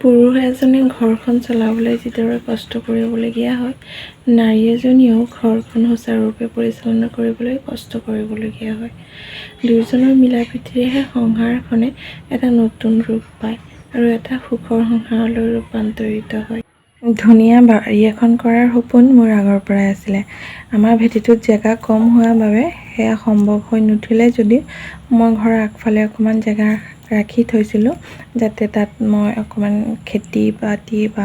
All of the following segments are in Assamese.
পুৰুষ এজনে ঘৰখন চলাবলৈ যিদৰে কষ্ট কৰিবলগীয়া হয়, নাৰী এজনীয়েও ঘৰখন সুচাৰুৰূপে পৰিচালনা কৰিবলৈ কষ্ট কৰিবলগীয়া হয়। দুয়োজনৰ মিলাপ্ৰীতিৰেহে সংসাৰখনে এটা নতুন ৰূপ পায় আৰু এটা সুখৰ সংসাৰলৈ ৰূপান্তৰিত হয়। ধুনীয়া বাৰী এখন কৰাৰ সপোন মোৰ আগৰ পৰাই আছিলে। আমাৰ ভেটিটোত জেগা কম হোৱাৰ বাবে সেয়া সম্ভৱ হৈ নুঠিলে যদিও মই ঘৰৰ আগফালে অকণমান জেগা ৰাখি থৈছিলোঁ, যাতে তাত মই অকণমান খেতি বাতি বা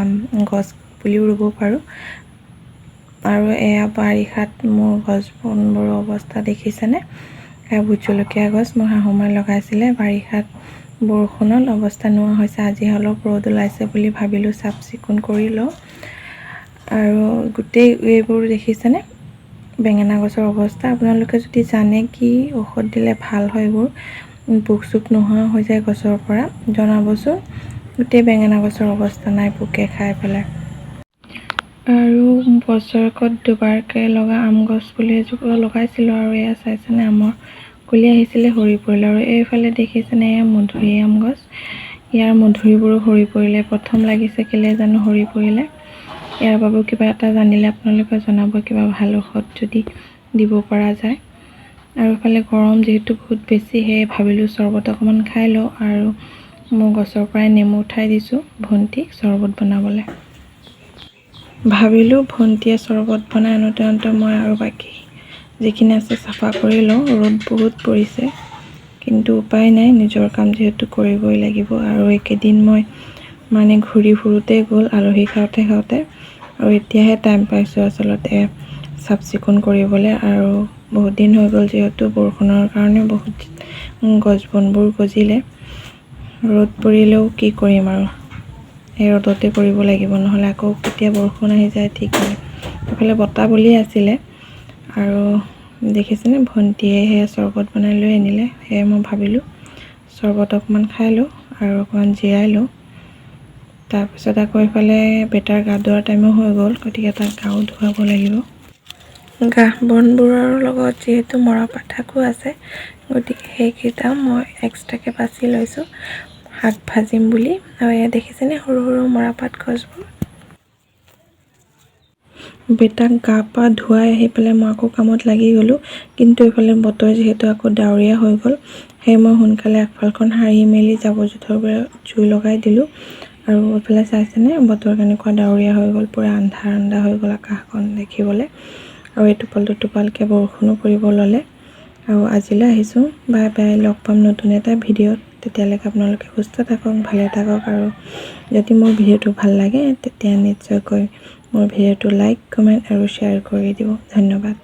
গছ পুলিও ৰুব পাৰোঁ। আৰু এয়া বাৰিষাত মোৰ গছ বনবোৰৰ অৱস্থা দেখিছেনে? এয়া ভোট জলকীয়া গছ মোৰ শাহুমাই লগাইছিলে। বাৰিষাত বৰষুণত অৱস্থা নোহোৱা হৈছে। আজি অলপ ৰ'দ ওলাইছে বুলি ভাবিলোঁ চাফ চিকুণ কৰি লওঁ। আৰু গোটেই এইবোৰ দেখিছেনে? বেঙেনা গছৰ অৱস্থা। আপোনালোকে যদি জানে কি ঔষধ দিলে ভাল হয়, এইবোৰ পোক চোক নোহোৱা হৈ যায় গছৰ পৰা, জনাবচোন। গোটেই বেঙেনা গছৰ অৱস্থা নাই, পোকে খাই পেলাই। আৰু বছৰেকত দুবাৰকৈ লগা আম গছ পুলি এজোপা লগাইছিলোঁ, আৰু এয়া চাইছেনে আমৰ কুলি আহিছিলে, সৰি পৰিলে। আৰু এইফালে দেখিছেনে এয়া মধুৰি আম গছ, ইয়াৰ মধুৰিবোৰো সৰি পৰিলে। প্ৰথম লাগিছে কেলে জানো সৰি পৰিলে। ইয়াৰ বাবেও কিবা এটা জানিলে আপোনালোকে জনাব, কিবা ভাল ঔষধ যদি দিব পৰা যায়। আৰু এইফালে গৰম যিহেতু বহুত বেছি, সেয়ে ভাবিলোঁ চৰ্বত অকণমান খাই লওঁ। আৰু মোৰ গছৰ পৰাই নেমু উঠাই দিছোঁ ভণ্টিক চৰ্বত বনাবলৈ। ভাবিলোঁ ভণ্টিয়ে চৰ্বত বনাই আনোতে মই আৰু বাকী যিখিনি আছে চাফা কৰি লওঁ। ৰ'দ বহুত পৰিছে, কিন্তু উপায় নাই, নিজৰ কাম যিহেতু কৰিবই লাগিব। আৰু এইকেইদিন মই ঘূৰি ফুৰোঁতেই গ'ল, আলহী খাওঁতে খাওঁতে, আৰু এতিয়াহে টাইম পাইছোঁ আচলতে চাফ চিকুণ কৰিবলৈ। আৰু বহুত দিন হৈ গ'ল যিহেতু বৰষুণৰ কাৰণে বহুত গছ বনবোৰ গজিলে। ৰ'দ পৰিলেও কি কৰিম আৰু, এই ৰ'দতে কৰিব লাগিব, নহ'লে আকৌ কেতিয়া বৰষুণ আহি যায় ঠিক নাই। এইফালে বতাহ বলি আছিলে, আৰু দেখিছেনে ভণ্টিয়ে সেয়া চৰ্বত বনাই লৈ আনিলে। সেয়ে মই ভাবিলোঁ চৰ্বত অকণমান খাই লওঁ আৰু অকণমান জিৰাই লওঁ। তাৰপিছত আকৌ এইফালে বেটাৰ গা ধোৱাৰ টাইমো হৈ গ'ল, গতিকে তাক গাও ধুৱাব লাগিব। ঘাঁহ বনবোৰৰ লগত যিহেতু মৰাপাট শাকো আছে, গতিকে সেইকেইটাও মই এক্সট্ৰাকৈ বাছি লৈছোঁ শাক ভাজিম বুলি। আৰু এয়া দেখিছেনে সৰু সৰু মৰাপাট গছবোৰ। বেটাক গা পা ধুৱাই আহি পেলাই মই আকৌ কামত লাগি গ'লোঁ, কিন্তু এইফালে বতৰ যিহেতু আকৌ ডাৱৰীয়া হৈ গ'ল, সেয়ে মই সোনকালে আগফালখন সাৰি মেলি জাবৰ জোথৰবোৰ জুই লগাই দিলোঁ। আৰু এইফালে চাইছেনে বতৰ কেনেকুৱা ডাৱৰীয়া হৈ গ'ল, পূৰা আন্ধাৰ আন্ধাৰ হৈ গ'ল আকাশখন দেখিবলৈ। আৰু এটোপাল দুটোপালকৈ বৰষুণো পৰিব ল'লে। আৰু আজিলৈ আহিছোঁ, বাই বাই, লগ পাম নতুন এটা ভিডিঅ'ত। তেতিয়ালৈকে আপোনালোকে সুস্থ থাকক, ভালে থাকক। আৰু যদি মোৰ ভিডিঅ'টো ভাল লাগে তেতিয়া নিশ্চয়কৈ মোৰ ভিডিঅ'টো লাইক, কমেণ্ট আৰু শ্বেয়াৰ কৰি দিব। ধন্যবাদ।